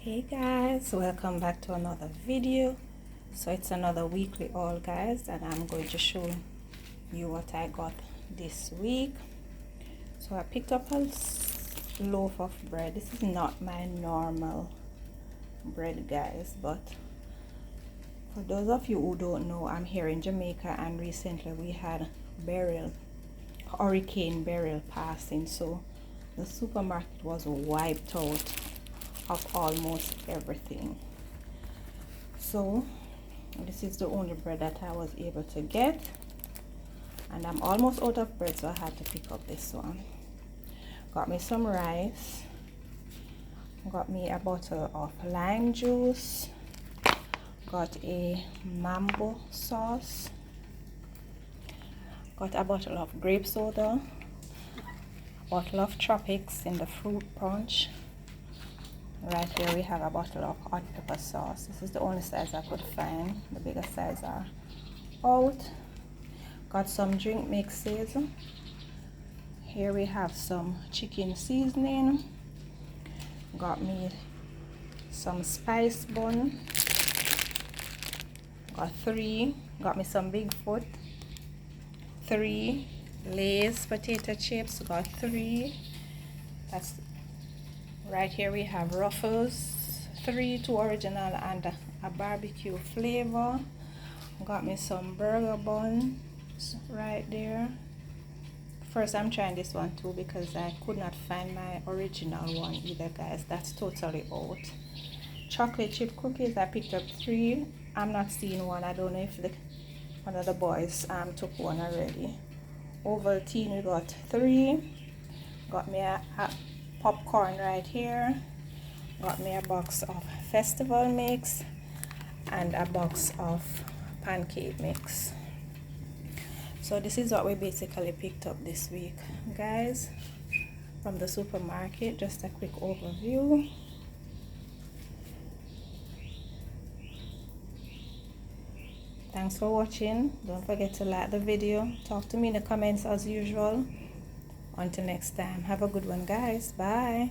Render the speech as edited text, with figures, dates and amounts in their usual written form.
Hey guys, welcome back to another video. So it's another weekly haul, guys, and I'm going to show you what I got this week. So I picked up a loaf of bread. This is not my normal bread, guys, but for those of you who don't know, I'm here in Jamaica, and recently we had Hurricane Beryl passing, so the supermarket was wiped out of almost everything. So this is the only bread that I was able to get, and I'm almost out of bread, so I had to pick up this one. Got me some rice, got me a bottle of lime juice, got a mango sauce, got a bottle of grape soda, a bottle of Tropics in the fruit punch. Right here we have a bottle of hot pepper sauce. This is the only size I could find. The bigger size are out. Got some drink mixes. Here we have some chicken seasoning. Got me some spice bun. Got me some Bigfoot. 3 Lay's potato chips. Got 3. That's right here we have Ruffles, 2 original and a barbecue flavor. Got me some burger buns right there. First, I'm trying this one too because I could not find my original one either, guys. That's totally out. Chocolate chip cookies, I picked up 3. I'm not seeing one. I don't know if one of the boys took one already. Ovaltine, we got 3. Got me a popcorn right here. Got me a box of festival mix and a box of pancake mix. So this is what we basically picked up this week, guys, from the supermarket. Just a quick overview. Thanks for watching. Don't forget to like the video. Talk to me in the comments as usual. Until next time, have a good one, guys. Bye.